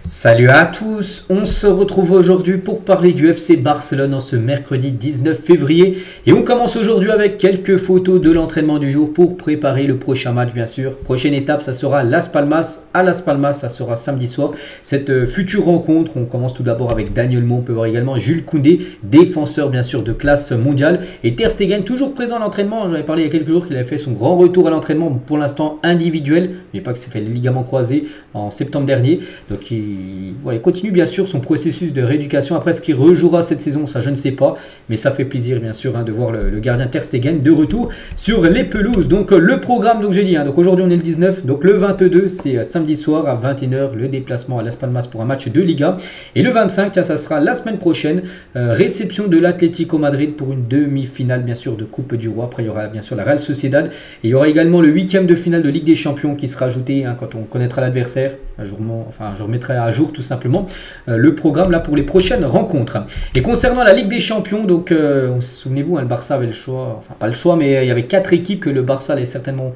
Salut à tous, on se retrouve aujourd'hui pour parler du FC Barcelone en ce mercredi 19 février et on commence aujourd'hui avec quelques photos de l'entraînement du jour pour préparer le prochain match bien sûr. Prochaine étape, ça sera Las Palmas, à Las Palmas, ça sera samedi soir. Cette future rencontre, on commence tout d'abord avec Daniel Mo, on peut voir également Jules Koundé, défenseur bien sûr de classe mondiale, et Ter Stegen toujours présent à l'entraînement. J'avais parlé il y a quelques jours qu'il avait fait son grand retour à l'entraînement, pour l'instant individuel, mais pas que c'est fait les ligaments croisés en septembre dernier, donc il continue bien sûr son processus de rééducation. Après, ce qu'il rejouera cette saison, ça je ne sais pas, mais ça fait plaisir bien sûr de voir le gardien Ter Stegen de retour sur les pelouses. Donc le programme, donc j'ai dit, donc aujourd'hui on est le 19, donc le 22 c'est samedi soir à 21h le déplacement à Las Palmas pour un match de Liga, et le 25 ça sera la semaine prochaine, réception de l'Atlético Madrid pour une demi-finale bien sûr de Coupe du Roi. Après il y aura bien sûr la Real Sociedad et il y aura également le 8e de finale de Ligue des Champions qui sera ajouté quand on connaîtra l'adversaire. Je remettrai à jour tout simplement le programme là pour les prochaines rencontres. Et concernant la Ligue des Champions, donc souvenez-vous, le Barça avait le choix, enfin pas le choix, mais il y avait 4 équipes que le Barça allait certainement,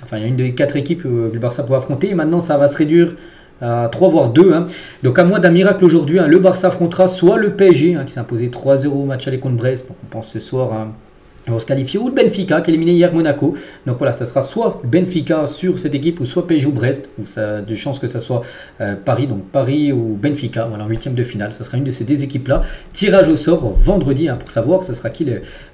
enfin il y a une des 4 équipes que le Barça pouvait affronter, et maintenant ça va se réduire à 3 voire 2. Donc à moins d'un miracle aujourd'hui, le Barça affrontera soit le PSG qui s'est imposé 3-0 au match aller contre Brest, donc on pense ce soir on va se qualifier, ou le Benfica qui a éliminé hier Monaco. Donc voilà, ça sera soit Benfica sur cette équipe, ou soit PSG ou Brest, ou ça a de chances que ça soit Paris, donc Paris ou Benfica, voilà, en 8e de finale. Ça sera une de ces deux équipes-là. Tirage au sort vendredi pour savoir ça sera qui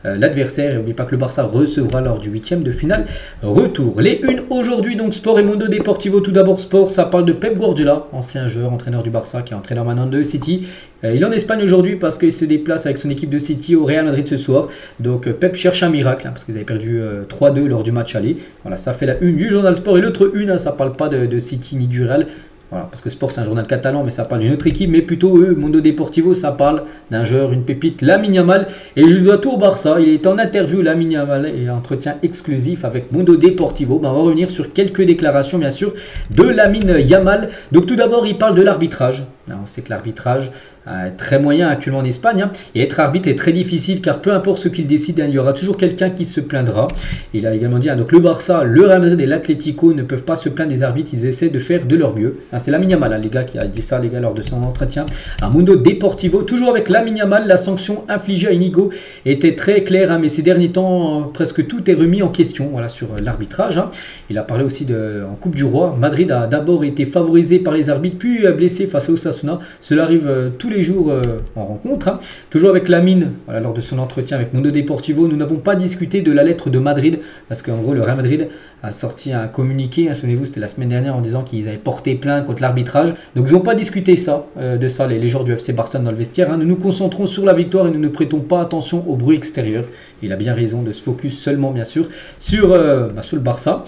l'adversaire. Et n'oubliez pas que le Barça recevra lors du 8e de finale retour. Les unes aujourd'hui, donc Sport et Mundo Deportivo. Tout d'abord Sport, ça parle de Pep Guardiola, ancien joueur, entraîneur du Barça, qui est entraîneur maintenant de City. Il est en Espagne aujourd'hui parce qu'il se déplace avec son équipe de City au Real Madrid ce soir. Donc Pep cherche un miracle parce qu'ils avaient perdu 3-2 lors du match aller. Voilà, ça fait la une du journal Sport, et l'autre une, ça parle pas de City ni du Real. Voilà, parce que Sport c'est un journal catalan, mais ça parle d'une autre équipe, mais plutôt Mundo Deportivo, ça parle d'un joueur, une pépite, Lamine Yamal, et je dois tout au Barça. Il est en interview, Lamine Yamal, et entretien exclusif avec Mundo Deportivo. On va revenir sur quelques déclarations bien sûr de Lamine Yamal. Donc tout d'abord il parle de l'arbitrage. On sait que l'arbitrage très moyen actuellement en Espagne, et être arbitre est très difficile car peu importe ce qu'il décide, il y aura toujours quelqu'un qui se plaindra. Il a également dit donc le Barça, le Real Madrid et l'Atlético ne peuvent pas se plaindre des arbitres, ils essaient de faire de leur mieux. C'est Lamine Yamal les gars qui a dit ça lors de son entretien à Mundo Deportivo. Toujours avec Lamine Yamal, la sanction infligée à Inigo était très claire, mais ces derniers temps presque tout est remis en question, voilà, sur l'arbitrage. Il a parlé aussi en Coupe du Roi. Madrid a d'abord été favorisé par les arbitres puis blessé face à Osasuna. Cela arrive tous les jours en rencontre. Toujours avec Lamine, voilà, lors de son entretien avec Mundo Deportivo, nous n'avons pas discuté de la lettre de Madrid, parce qu'en gros le Real Madrid a sorti un communiqué, souvenez-vous, c'était la semaine dernière, en disant qu'ils avaient porté plainte contre l'arbitrage. Donc ils n'ont pas discuté de ça, les joueurs du FC Barcelone dans le vestiaire. Nous nous concentrons sur la victoire et nous ne prêtons pas attention au bruit extérieur. Il a bien raison de se focus seulement bien sûr sur le Barça,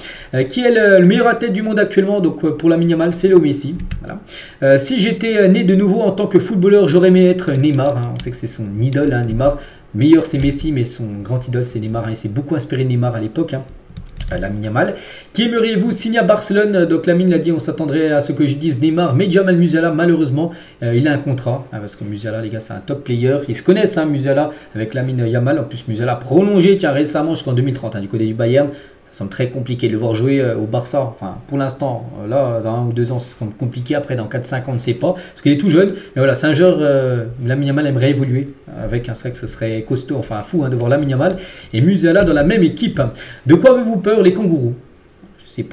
qui est le meilleur athlète du monde actuellement. Donc pour Lamine Yamal, c'est Léo Messi. Voilà. Si j'étais né de nouveau en tant que footballeur, j'aurais aimé être Neymar. On sait que c'est son idole, Neymar. Meilleur c'est Messi, mais son grand idole c'est Neymar. Il s'est beaucoup inspiré de Neymar à l'époque. Lamine Yamal. Qui aimeriez-vous signer à Barcelone? Donc Lamine l'a dit, on s'attendrait à ce que je dise Neymar, mais Jamal Musiala malheureusement il a un contrat, parce que Musiala les gars c'est un top player, ils se connaissent Musiala avec Lamine Yamal. En plus Musiala a prolongé récemment jusqu'en 2030 du côté du Bayern. Ça semble très compliqué de le voir jouer au Barça. Enfin, pour l'instant, là, dans 1 ou 2 ans, c'est compliqué. Après, dans 4-5 ans, on ne sait pas. Parce qu'il est tout jeune. Mais voilà, c'est un joueur, Lamine Yamal aimerait évoluer. Avec c'est vrai que ce serait costaud, enfin fou de voir Lamine Yamal et Musiala dans la même équipe. De quoi avez-vous peur, les kangourous? C'est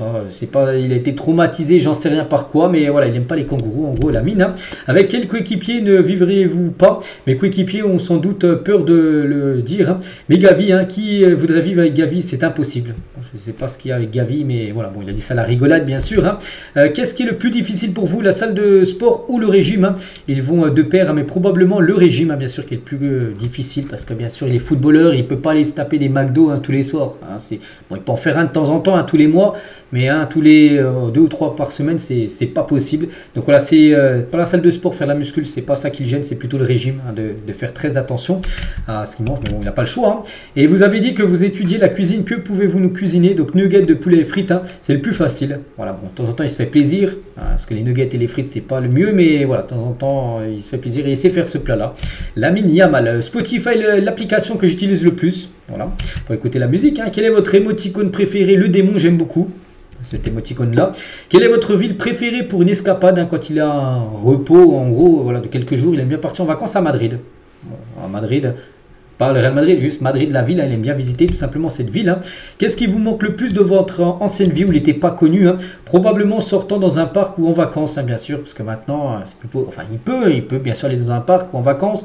pas, il a été traumatisé, j'en sais rien par quoi, mais voilà, il n'aime pas les kangourous, en gros, Lamine. Avec quel coéquipier ne vivriez-vous pas? Mes coéquipiers ont sans doute peur de le dire. Mais Gavi, qui voudrait vivre avec Gavi? C'est impossible. Je ne sais pas ce qu'il y a avec Gavi, mais voilà, bon, il a dit ça à la rigolade, bien sûr. Qu'est-ce qui est le plus difficile pour vous, la salle de sport ou le régime? Ils vont de pair, mais probablement le régime, bien sûr, qui est le plus difficile, parce que bien sûr, il est footballeur, il ne peut pas aller se taper des McDo tous les soirs. Bon, il peut en faire un de temps en temps, tous les mois, mais tous les 2 ou 3 par semaine, c'est pas possible. Donc voilà, c'est pas la salle de sport, faire la muscule, c'est pas ça qui le gêne, c'est plutôt le régime, de faire très attention à ce qu'il mange, mais bon, il n'a pas le choix. Et vous avez dit que vous étudiez la cuisine, que pouvez-vous nous cuisiner? Donc nuggets de poulet et frites, c'est le plus facile. Voilà, bon, de temps en temps il se fait plaisir, parce que les nuggets et les frites c'est pas le mieux, mais voilà, de temps en temps il se fait plaisir et il sait faire ce plat-là. Lamine Yamal, Spotify, l'application que j'utilise le plus, voilà, pour écouter la musique. Quel est votre émoticône préféré? Le démon, j'aime beaucoup. cet émoticône-là. Quelle est votre ville préférée pour une escapade hein, quand il a un repos, en gros, voilà, de quelques jours? Il aime bien partir en vacances à Madrid. Bon, à Madrid, pas le Real Madrid, juste Madrid, la ville, hein, il aime bien visiter tout simplement cette ville. Hein. Qu'est-ce qui vous manque le plus de votre ancienne vie où il n'était pas connu hein? Probablement sortant dans un parc ou en vacances, hein, bien sûr, parce que maintenant, c'est plutôt, enfin, il peut bien sûr aller dans un parc ou en vacances.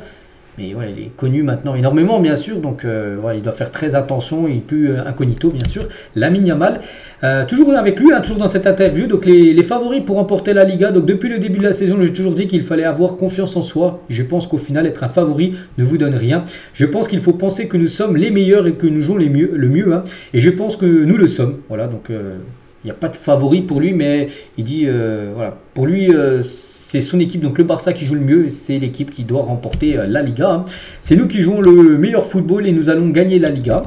Mais voilà, il est connu maintenant énormément, bien sûr. Donc, voilà, il doit faire très attention. Il pue incognito, bien sûr. Lamine Yamal. Toujours avec lui, hein, toujours dans cette interview. Donc, les favoris pour remporter la Liga. Donc, depuis le début de la saison, j'ai toujours dit qu'il fallait avoir confiance en soi. Je pense qu'au final, être un favori ne vous donne rien. Je pense qu'il faut penser que nous sommes les meilleurs et que nous jouons le mieux. Hein. Et je pense que nous le sommes. Voilà, donc... il n'y a pas de favori pour lui, mais il dit, voilà, pour lui, c'est son équipe, donc le Barça qui joue le mieux, c'est l'équipe qui doit remporter la Liga. Hein. C'est nous qui jouons le meilleur football et nous allons gagner la Liga.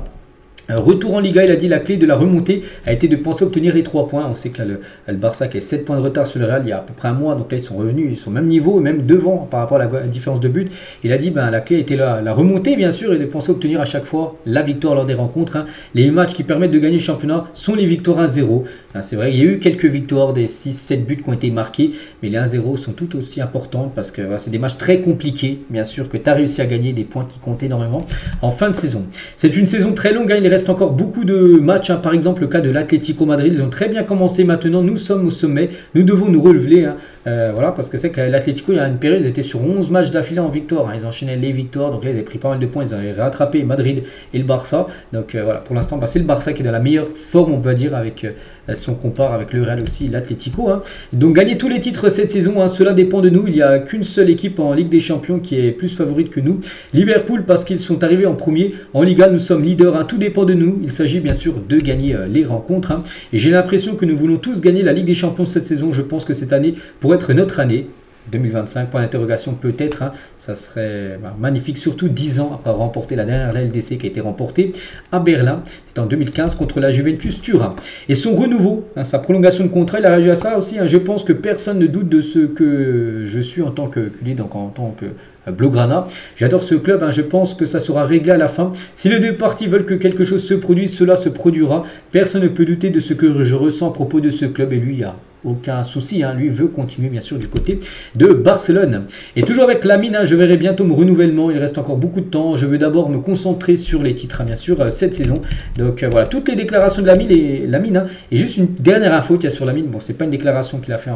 Retour en Liga, il a dit la clé de la remontée a été de penser obtenir les 3 points. On sait que là, le Barça qui a 7 points de retard sur le Real il y a à peu près un mois. Donc là, ils sont revenus, ils sont au même niveau, même devant par rapport à la différence de but. Il a dit ben, la clé était là, la remontée bien sûr, et de penser obtenir à chaque fois la victoire lors des rencontres. Hein. Les matchs qui permettent de gagner le championnat sont les victoires 1-0. Hein, c'est vrai, il y a eu quelques victoires, des 6-7 buts qui ont été marqués, mais les 1-0 sont tout aussi importants parce que voilà, c'est des matchs très compliqués, bien sûr, que tu as réussi à gagner des points qui comptent énormément en fin de saison. C'est une saison très longue, hein, il reste encore beaucoup de matchs, hein. Par exemple le cas de l'Atlético Madrid, ils ont très bien commencé, maintenant nous sommes au sommet, nous devons nous relever, hein. Voilà, parce que c'est que l'Atlético, il y a une période, ils étaient sur 11 matchs d'affilée en victoire, hein. Ils enchaînaient les victoires, donc là ils avaient pris pas mal de points, ils avaient rattrapé Madrid et le Barça, donc voilà, pour l'instant bah, c'est le Barça qui est dans la meilleure forme, on peut dire, avec si on compare avec le Real aussi, l'Atlético, hein. Donc gagner tous les titres cette saison, hein, cela dépend de nous, il n'y a qu'une seule équipe en Ligue des Champions qui est plus favorite que nous, Liverpool, parce qu'ils sont arrivés en premier, en Liga nous sommes leaders, hein. Tout dépend de nous, il s'agit bien sûr de gagner les rencontres, hein. Et j'ai l'impression que nous voulons tous gagner la Ligue des Champions cette saison, je pense que cette année pourrait être notre année. 2025, point d'interrogation peut-être, hein. Ça serait magnifique, surtout 10 ans après avoir remporté la dernière LDC qui a été remportée à Berlin, c'était en 2015 contre la Juventus Turin. Et son renouveau, hein, sa prolongation de contrat, il a réagi à ça aussi, hein. Je pense que personne ne doute de ce que je suis en tant que culé, donc en tant que Blaugrana. J'adore ce club, hein, je pense que ça sera réglé à la fin. Si les deux parties veulent que quelque chose se produise, cela se produira. Personne ne peut douter de ce que je ressens à propos de ce club et lui, il n'y a aucun souci, hein. Lui veut continuer bien sûr du côté de Barcelone. Et toujours avec Lamine, hein, je verrai bientôt mon renouvellement, il reste encore beaucoup de temps. Je veux d'abord me concentrer sur les titres, hein, bien sûr, cette saison. Donc voilà, toutes les déclarations de Lamine, hein. Et juste une dernière info qu'il y a sur Lamine, bon c'est pas une déclaration qu'il a fait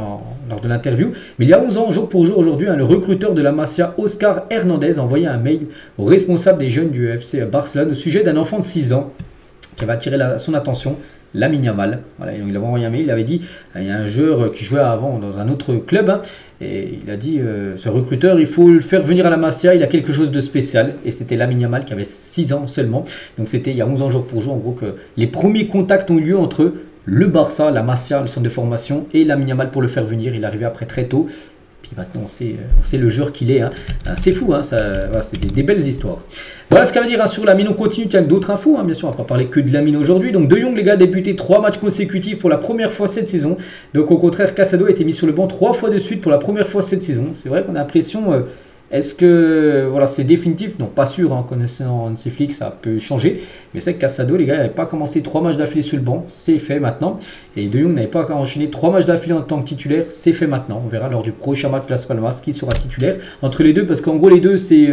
lors de l'interview, mais il y a 11 ans, jour pour jour aujourd'hui, hein, le recruteur de la Masia, Oscar Hernandez, a envoyé un mail au responsable des jeunes du FC Barcelone au sujet d'un enfant de 6 ans qui avait attiré son attention. Lamine Yamal, voilà, il avait envoyé un mail, il avait dit, il y a un joueur qui jouait avant dans un autre club, hein, et il a dit, ce recruteur, il faut le faire venir à la Masia, il a quelque chose de spécial, et c'était Lamine Yamal qui avait 6 ans seulement, donc c'était il y a 11 ans jour pour jour, en gros, que les premiers contacts ont eu lieu entre le Barça, la Masia, le centre de formation, et Lamine Yamal pour le faire venir, il est arrivé après très tôt. Puis maintenant, on sait le joueur qu'il est. Hein. C'est fou, hein, voilà, c'est des belles histoires. Voilà ce qu'à dire, hein, sur Lamine. On continue avec d'autres infos. Hein, bien sûr, on ne va pas parler que de Lamine aujourd'hui. Donc, De Jong, les gars, a débuté 3 matchs consécutifs pour la première fois cette saison. Donc, au contraire, Casado a été mis sur le banc 3 fois de suite pour la première fois cette saison. C'est vrai qu'on a l'impression... Est-ce que voilà, c'est définitif? Non, pas sûr, hein, connaissant Hansi Flick, ça peut changer. Mais c'est que Casado, les gars, n'avait pas commencé 3 matchs d'affilée sur le banc, c'est fait maintenant. Et De Jong n'avait pas enchaîné 3 matchs d'affilée en tant que titulaire, c'est fait maintenant. On verra lors du prochain match de Las Palmas qui sera titulaire entre les deux, parce qu'en gros, les deux, c'est...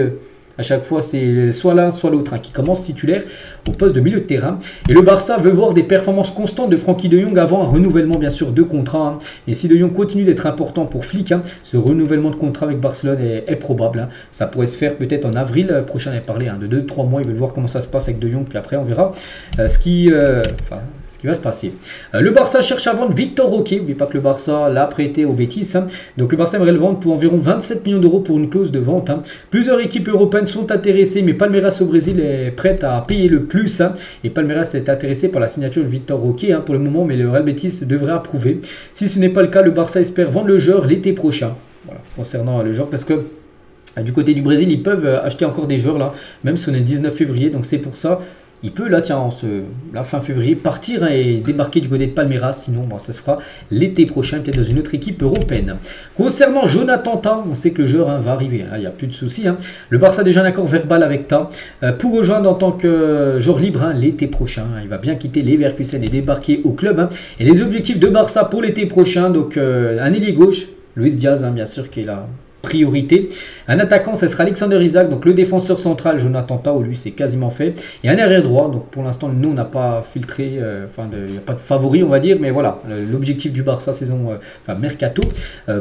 à chaque fois, c'est soit l'un, soit l'autre, hein, qui commence titulaire au poste de milieu de terrain. Et le Barça veut voir des performances constantes de Frenkie de Jong avant un renouvellement, bien sûr, de contrat. Hein. Et si de Jong continue d'être important pour Flick, hein, ce renouvellement de contrat avec Barcelone est probable. Hein. Ça pourrait se faire peut-être en avril prochain. On avait parlé, hein, de 2-3 mois. Ils veulent voir comment ça se passe avec de Jong. Puis après, on verra ce qui va se passer. Le Barça cherche à vendre Victor Roque. N'oubliez pas que le Barça l'a prêté au Betis. Hein. Donc le Barça aimerait le vendre pour environ 27 millions d'euros pour une clause de vente. Hein. Plusieurs équipes européennes sont intéressées, mais Palmeiras au Brésil est prête à payer le plus. Hein. Et Palmeiras est intéressé par la signature de Victor Roque, hein, pour le moment, mais le Real Betis devrait approuver. Si ce n'est pas le cas, le Barça espère vendre le joueur l'été prochain. Voilà, concernant le joueur, parce que du côté du Brésil, ils peuvent acheter encore des joueurs là, même si on est le 19 février, donc c'est pour ça. il peut là, tiens, la fin février, partir et débarquer du côté de Palmeiras. Sinon, bon, ça se fera l'été prochain, peut-être dans une autre équipe européenne. Concernant Jonathan Tah, on sait que le joueur va arriver, il n'y a plus de soucis. Le Barça a déjà un accord verbal avec Tah pour rejoindre en tant que joueur libre l'été prochain. Il va bien quitter Leverkusen et débarquer au club. Et les objectifs de Barça pour l'été prochain, donc un ailier gauche, Luis Diaz, bien sûr, qui est là. Priorité. Un attaquant, ce sera Alexander Isak, donc le défenseur central, Jonathan Tah, lui c'est quasiment fait. Et un arrière droit, donc pour l'instant, nous on n'a pas filtré, il n'y a pas de favori, on va dire, mais voilà, l'objectif du Barça mercato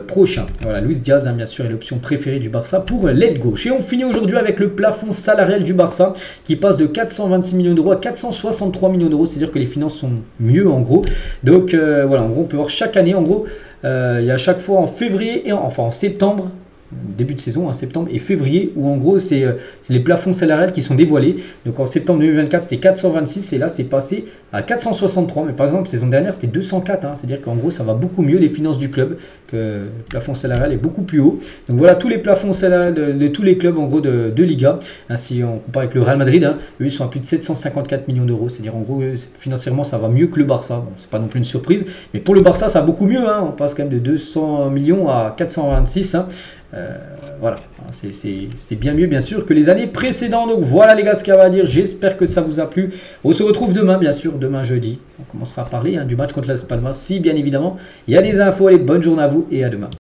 prochain. Voilà, Luis Diaz, bien sûr, est l'option préférée du Barça pour l'aile gauche. Et on finit aujourd'hui avec le plafond salarial du Barça qui passe de 426 millions d'euros à 463 millions d'euros, c'est-à-dire que les finances sont mieux en gros. Donc voilà, en gros, on peut voir chaque année, en gros, il y a chaque fois en février et en septembre, début de saison, septembre et février, où en gros c'est les plafonds salariales qui sont dévoilés. Donc en septembre 2024 c'était 426 et là c'est passé à 463, mais par exemple saison dernière c'était 204, c'est-à-dire qu'en gros ça va beaucoup mieux les finances du club, que le plafond salarial est beaucoup plus haut. Donc voilà tous les plafonds salariales de tous les clubs en gros de Liga. Si on compare avec le Real Madrid, eux ils sont à plus de 754 millions d'euros, c'est-à-dire en gros financièrement ça va mieux que le Barça. Bon, c'est pas non plus une surprise, mais pour le Barça ça va beaucoup mieux, on passe quand même de 200 millions à 426. Voilà, c'est bien mieux bien sûr que les années précédentes. Donc voilà les gars ce qu'il y a à dire, j'espère que ça vous a plu. On se retrouve demain bien sûr, demain jeudi. On commencera à parler du match contre Las Palmas si bien évidemment il y a des infos. Allez, bonne journée à vous et à demain.